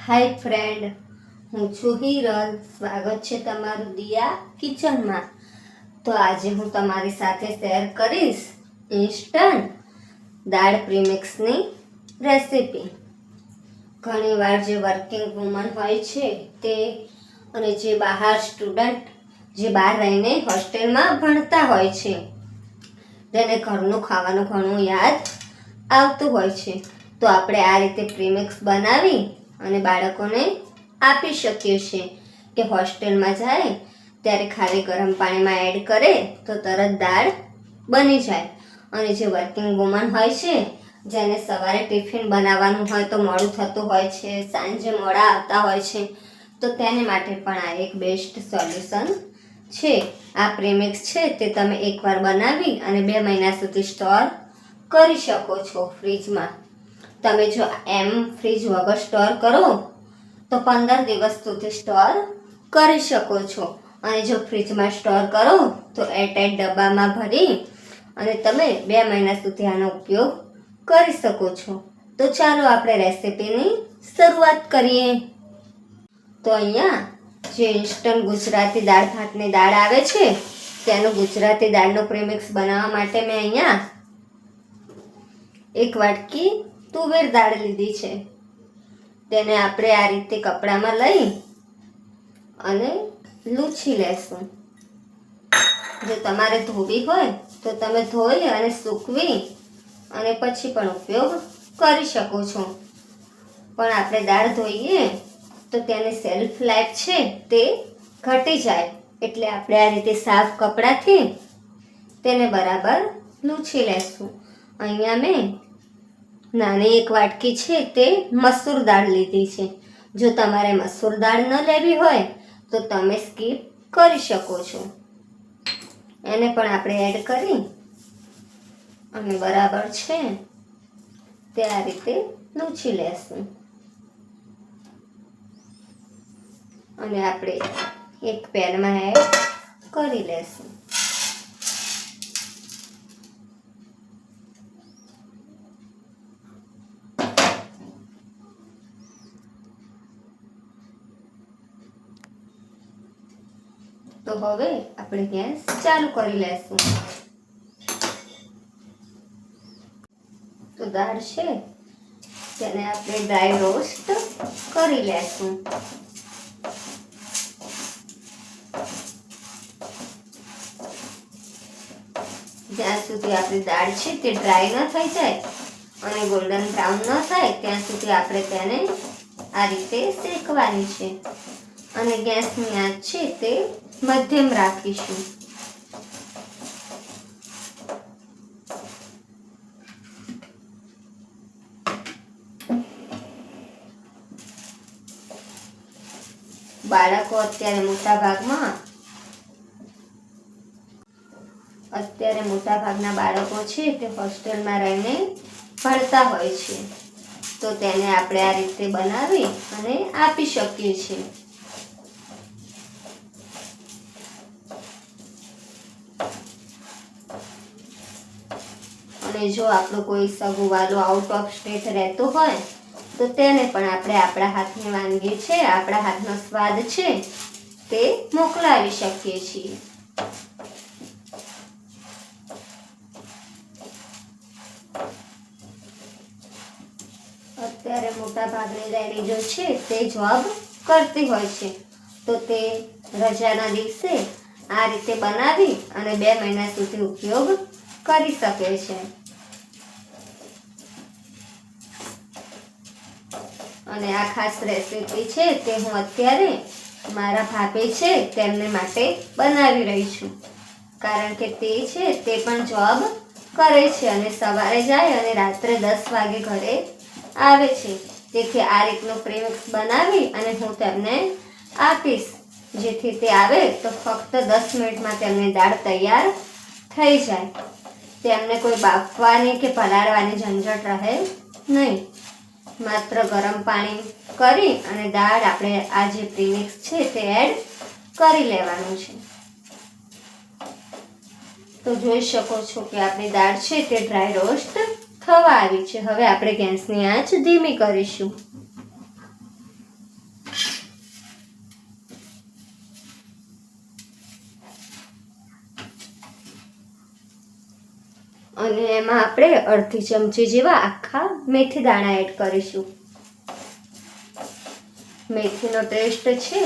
હાય friend, હું છું હિરલ. સ્વાગત છે તમારું દિયા કિચનમાં. તો આજે હું તમારી સાથે શેર કરીશ ઇન્સ્ટન્ટ દાળ પ્રીમિક્સની રેસીપી. ઘણીવાર જે વર્કિંગ વુમન હોય છે તે અને જે બહાર સ્ટુડન્ટ જે બહાર રહીને હોસ્ટેલમાં ભણતા હોય છે તેને ઘરનું ખાવાનું ઘણું યાદ આવતું હોય છે. તો આપણે આ રીતે પ્રીમિક્સ બનાવી અને બાળકોને આપી શકીએ છીએ કે હોસ્ટેલમાં જાય ત્યારે ખાલી ગરમ પાણીમાં એડ કરે તો તરત દાળ બની જાય. અને જે વર્કિંગ વુમન હોય છે જેને સવારે ટિફિન બનાવવાનું હોય તો મોડું થતું હોય છે, સાંજે મોડા આવતા હોય છે, તો તેને માટે પણ આ એક બેસ્ટ સોલ્યુશન છે. આ પ્રીમિક્સ છે તે તમે એકવાર બનાવી અને 2 મહિના સુધી સ્ટોર કરી શકો છો ફ્રીજમાં. તમે જો એમ ફ્રીજ વગર સ્ટોર કરો તો 15 દિવસ સુધી સ્ટોર કરી શકો છો. અને જો ફ્રીજમાં સ્ટોર કરો તો એરટાઇટ ડબ્બામાં ભરી અને તમે 2 મહિના સુધી આનો ઉપયોગ કરી શકો છો. તો ચાલો આપણે રેસીપીની શરૂઆત કરીએ. તો અહીંયા જે ઇન્સ્ટન્ટ ગુજરાતી દાળ ભાતની દાળ આવે છે તેનું ગુજરાતી દાળનું પ્રીમિક્સ બનાવવા માટે મેં અહીંયા 1 વાટકી તુવેર દાળ લીધી છે. તેને આપણે આ રીતે કપડામાં લઈ અને લૂછી લેશું. જો તમારે ધોવી હોય તો તમે ધોઈ અને સૂકવી અને પછી પણ ઉપયોગ કરી શકો છો. પણ આપણે દાળ ધોઈએ તો તેની શેલ્ફ લાઈફ છે તે ઘટી જાય, એટલે આપણે આ રીતે સાફ કપડાથી તેને બરાબર લૂછી લેશું. અહીંયા મેં નાની 1 વાટકી છે તે મસૂર દાળ લીધી છે. જો તમારે મસૂર દાળ ન લેવી હોય તો તમે સ્કીપ કરી શકો છો. એને પણ આપણે એડ કરી અને બરાબર છે તે આ રીતે લૂછી લેશું. અને આપણે એક પેનમાં એડ કરી લેશું. તો હવે આપણે ગેસ ચાલુ કરી લેશું. તો દાળ છે તેને આપણે ડ્રાય રોસ્ટ કરી લેશું. જ્યાં સુધી આપણી દાળ છે તે ડ્રાય ન થઈ જાય અને ગોલ્ડન બ્રાઉન ન થાય ત્યાં સુધી આપણે તેને આ રીતે શેકવાની છે. અને ગેસની આંચ છે તે મધ્યમ રાખીશું. બાળકો અત્યારે મોટા ભાગના બાળકો છે તે હોસ્ટેલમાં રહીને ભણતા હોય છે, તો તેને આપણે આ રીતે બનાવી અને આપી શકીએ છીએ. અને જો આપણો કોઈ સગુવાલો આઉટ ઓફ સ્ટેટ રહેતો હોય તો તેને પણ આપણે આપણા હાથની વાનગી છે, આપણા હાથનો સ્વાદ છે તે મોકલાવી શકીએ છીએ. અત્યારે મોટા ભાગની લેડીઝો છે તે જોબ કરતી હોય છે, તો તે રજાના દિવસે આ રીતે બનાવી અને 2 મહિના સુધી ઉપયોગ કરી શકે છે. અને આ ખાસ રેસીપી છે તે હું અત્યારે મારા ભાભી છે તેમને માટે બનાવી રહી છું, કારણ કે તે છે તે પણ જોબ કરે છે અને સવારે જાય અને રાત્રે 10 વાગે ઘરે આવે છે. તેથી આ રીતનું પ્રીમિક્સ બનાવી અને હું તેમને આપીશ, જેથી તે આવે તો ફક્ત 10 મિનિટમાં તેમની દાળ તૈયાર થઈ જાય. તેમને કોઈ બાફવાની કે પલાળવાની ઝંઝટ રહે નહીં. માત્ર ગરમ પાણી કરી અને દાળ આપણે આ જે પ્રીમિક્સ છે તે એડ કરી લેવાનું છે. તો જોઈ શકો છો કે આપણી દાળ છે તે ડ્રાય રોસ્ટ થવા આવી છે. હવે આપણે ગેસની આંચ ધીમી કરીશું. અને એમાં આપણે અડધી ચમચી જેવા આખા મેથી દાણા એડ કરીશું. મેથીનો ટેસ્ટ છે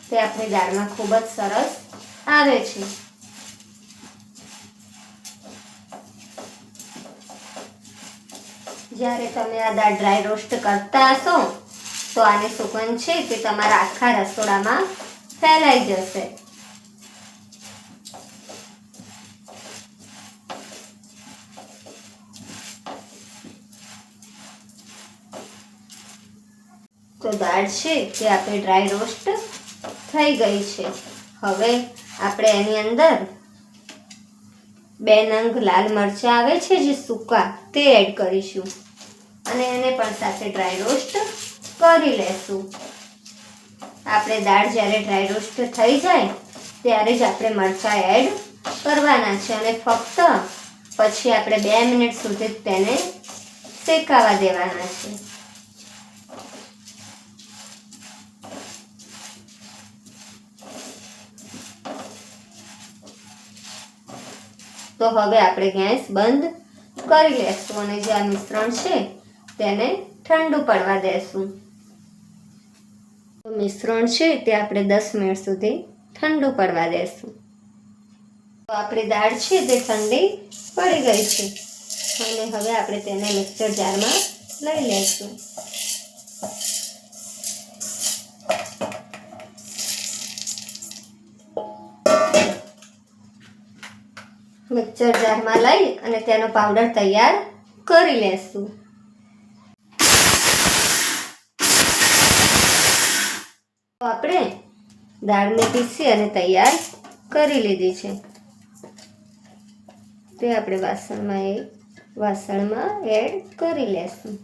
તે આપણી દાળમાં ખૂબ જ સરસ આવે છે. જ્યારે તમે આ દાળ ડ્રાય રોસ્ટ કરતા હશો તો આની સુગંધ છે તે તમારા આખા રસોડામાં ફેલાઈ જશે. તો દાળ છે તે આપણે ડ્રાય રોસ્ટ થઈ ગઈ છે. હવે આપણે એની અંદર 2 નંગ લાલ મરચાં આવે છે જે સૂકા તે એડ કરીશું અને એને પણ સાથે ડ્રાય રોસ્ટ કરી લેશું. આપણે દાળ જ્યારે ડ્રાય રોસ્ટ થઈ જાય ત્યારે જ આપણે મરચાં એડ કરવાના છે અને ફક્ત પછી આપણે 2 મિનિટ સુધી તેને શેકાવા દેવાના છે. તો હવે આપણે ગેસ બંધ કરી લેશું અને જે આ મિશ્રણ છે તેને ઠંડુ પડવા દેશું. મિશ્રણ છે તે આપણે 10 મિનિટ સુધી ઠંડુ પડવા દેશું. તો આપણી દાળ છે તે ઠંડી પડી ગઈ છે અને હવે આપણે તેને મિક્સર જારમાં લઈ લઈશું. મિક્સર જારમાં લઈ અને તેનો પાવડર તૈયાર કરી લેશું. તો આપણે દાળને પીસી અને તૈયાર કરી લીધી છે. તે આપણે વાસણમાં એડ કરી લેશું.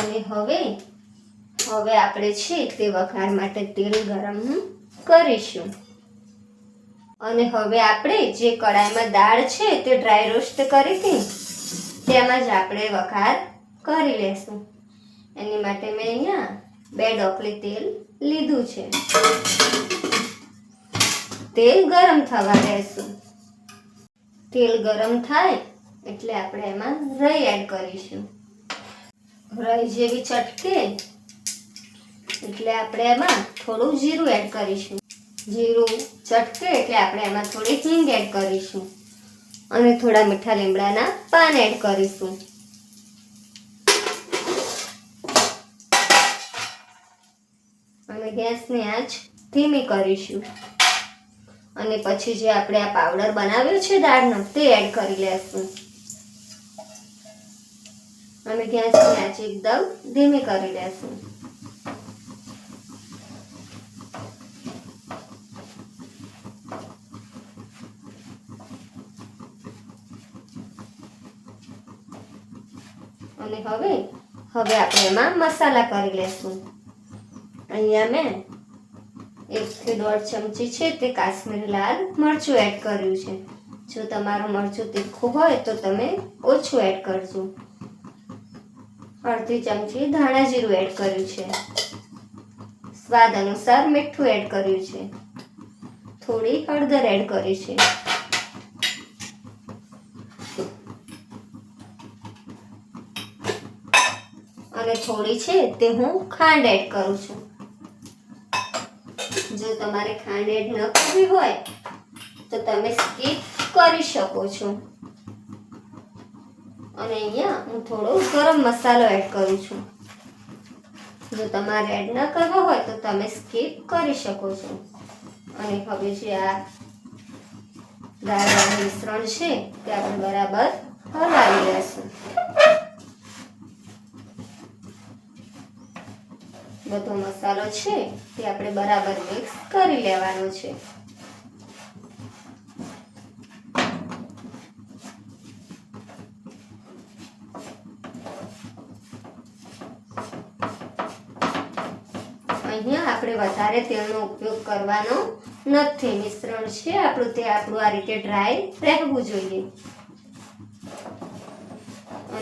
અને હવે આપણે છે તે વઘાર માટે તેલ ગરમ કરીશું અને હવે આપણે જે કડાઈમાં દાળ છે તે ડ્રાય રોસ્ટ કરી હતી તેમાં જ આપણે વઘાર કરી લેશું. એની માટે મેં અહીંયા 2 ડોકલી તેલ લીધું છે. તેલ ગરમ થવા દેશું. તેલ ગરમ થાય એટલે આપણે એમાં રાઈ એડ કરીશું. રાઈ જેવી ચટકે એટલે આપણે એમાં થોડું જીરું એડ કરીશું. જીરું ચટકે એટલે આપણે એમાં થોડી હિંગ એડ કરીશું અને થોડા મીઠા લીમડાના પાન એડ કરીશું. અને ગેસની આંચ ધીમી કરીશું અને પછી જે આપણે આ પાવડર બનાવ્યો છે દાળનો તે એડ કરી લેશું અને ગેસની આંચ એકદમ ધીમી કરી લેશું. અને હવે આપણે એમાં મસાલા કરી લેશું. અહીંયા મેં 1 થી 1.5 ચમચી છે તે કાશ્મીરી લાલ મરચું એડ કર્યું છે. જો તમારું મરચું તીખું હોય તો તમે ઓછું એડ કરજો. અડધી ચમચી ધાણા જીરું એડ કર્યું છે. સ્વાદ અનુસાર મીઠું એડ કર્યું છે. થોડી હળદર એડ કરી છે અને થોડી છે તે હું ખાંડ એડ કરું છું. જો તમારે ખાંડ એડ ન કરવી હોય તો તમે સ્કીપ કરી શકો છો. અને અહીંયા હું થોડો ગરમ મસાલો એડ કરું છું. જો તમારે એડ ન કરવો હોય તો તમે સ્કીપ કરી શકો છો. અને હવે જે આ દાળનું મિશ્રણ છે તે આપણે બરાબર હલાવી લેશું. બધો મસાલો છે તે આપણે બરાબર મિક્સ કરી લેવાનો છે. અહીંયા આપણે વધારે તેલનો ઉપયોગ કરવાનો નથી. મિશ્રણ છે આપણું તે આ રીતે ડ્રાય રહેવું જોઈએ.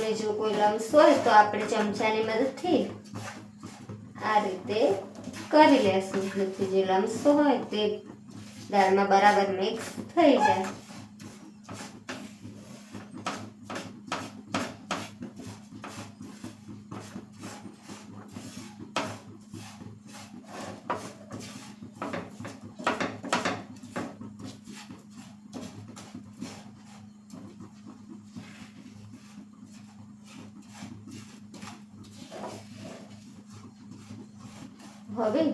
અને જો કોઈ લમ્સ હોય તો આપણે ચમચાની મદદથી આ રીતે કરી લેશું, જેથી જે લમ્સ હોય તે દાળમાં બરાબર મિક્સ થઈ જાય.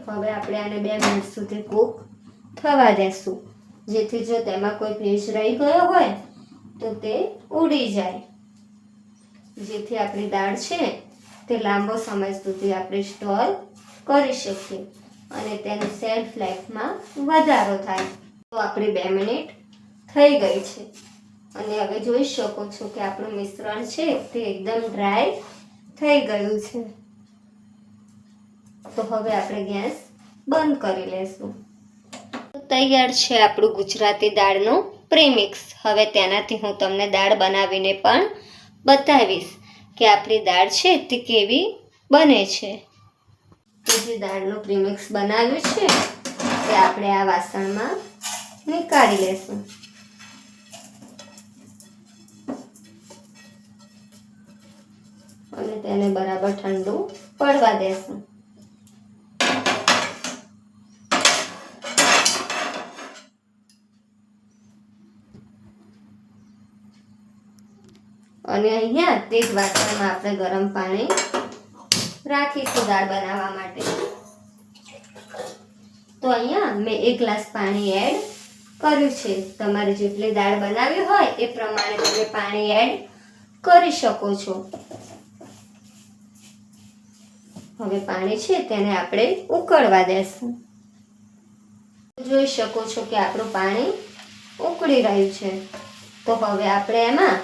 હવે આપણે આને 2 મિનિટ સુધી કૂક થવા દેશું, જેથી જો તેમાં કોઈ ભેજ રહી ગયો હોય તો તે ઉડી જાય, જેથી આપણી દાળ છે તે લાંબો સમય સુધી આપણે સ્ટોર કરી શકીએ અને તેની શેલ્ફ લાઈફમાં વધારો થાય. તો આપણી 2 મિનિટ થઈ ગઈ છે અને હવે જોઈ શકો છો કે આપણું મિશ્રણ છે તે એકદમ ડ્રાય થઈ ગયું છે. તો હવે આપણે ગેસ બંધ કરી લેશું. તૈયાર છે આપણું ગુજરાતી દાળનું પ્રીમિક્સ. હવે તેનાથી હું તમને દાળ બનાવીને પણ બતાવીશ કે આપણી દાળ છે તે કેવી બને છે. તો જે દાળનું પ્રીમિક્સ બનાવ્યું છે તે આપણે આ વાસણમાં નીકાળી લેશું. અને તેને બરાબર ઠંડુ પડવા દેશું. અને અહીંયા તે જ વાસણમાં આપણે ગરમ પાણી રાખીશું દાળ બનાવવા માટે. તો અહીંયા મેં 1 ગ્લાસ પાણી એડ કર્યું છે. તમારે જેટલી દાળ બનાવી હોય એ પ્રમાણે તમે પાણી એડ કરી શકો છો. હવે પાણી છે તેને આપણે ઉકળવા દેશું. જોઈ શકો છો કે આપણું પાણી ઉકળી રહ્યું છે. તો હવે આપણે એમાં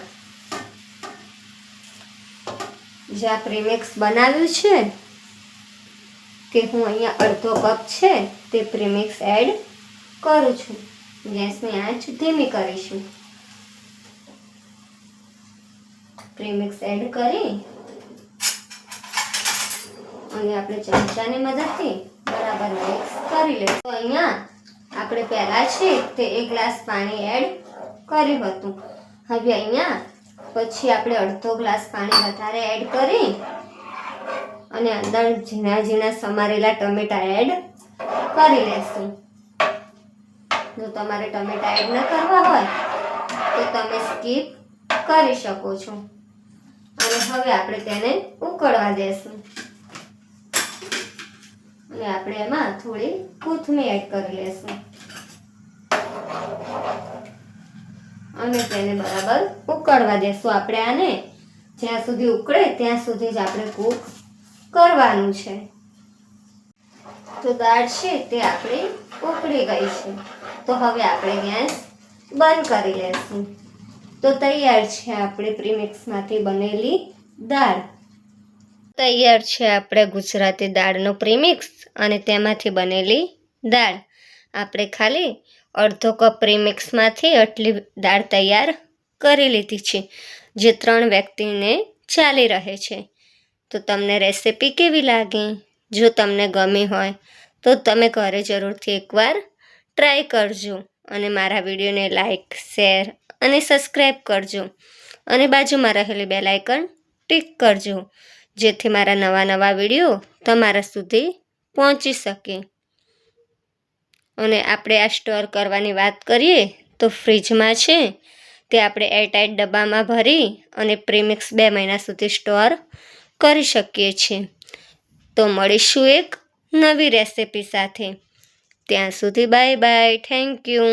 જે આ પ્રીમિક્સ બનાવ્યું છે કે હું અહીંયા અડધો કપ છે તે પ્રીમિક્સ એડ કરું છું. ગેસની આંચ ધીમી કરીશું. પ્રીમિક્સ એડ કરી અને આપણે ચમચાની મદદથી બરાબર મિક્સ કરી લઈશું. તો અહીંયા આપણે પહેલા છે તે 1 ગ્લાસ પાણી એડ કર્યું હતું. હવે અહીંયા પછી આપણે અડધો ગ્લાસ પાણી વધારે એડ કરી અને અંદર ઝીણા ઝીણા સમારેલા ટમેટા એડ કરી લેશું. જો તમારે ટમેટા એડ ન કરવા હોય તો તમે સ્કીપ કરી શકો છો. અને હવે આપણે તેને ઉકળવા દેશું. અને આપણે એમાં થોડી કોથમીર એડ કરી લેશું અને તેને બરાબર ઉકળવા દેશું. આપણે આને જ્યાં સુધી ઉકળે ત્યાં સુધી જ આપણે કૂક કરવાનું છે. તો દાળ છે તે આપણી ઉકળી ગઈ છે. તો હવે આપણે ગેસ બંધ કરી લેશું. તો તૈયાર છે આપણે પ્રીમિક્સમાંથી બનેલી દાળ. તૈયાર છે આપણે ગુજરાતી દાળનું પ્રીમિક્સ અને તેમાંથી બનેલી દાળ. આપણે ખાલી અડધો કપ પ્રીમિક્સમાંથી આટલી દાળ તૈયાર કરી લીધી છે, જે 3 વ્યક્તિને ચાલી રહે છે. તો તમને રેસિપી કેવી લાગી? જો તમને ગમી હોય તો તમે ઘરે જરૂરથી એકવાર ટ્રાય કરજો અને મારા વિડીયોને લાઈક, શેર અને સબસ્ક્રાઈબ કરજો અને બાજુમાં રહેલી બેલ આઇકન ટિક કરજો, જેથી મારા નવા વિડીયો તમારા સુધી પહોંચી શકે. અને આપણે આ સ્ટોર કરવાની વાત કરીએ તો ફ્રીજમાં છે તે આપણે એરટાઇટ ડબ્બામાં ભરી અને પ્રીમિક્સ 2 મહિના સુધી સ્ટોર કરી શકીએ છીએ. તો મળીશું એક નવી રેસિપી સાથે. ત્યાં સુધી બાય બાય. Thank you.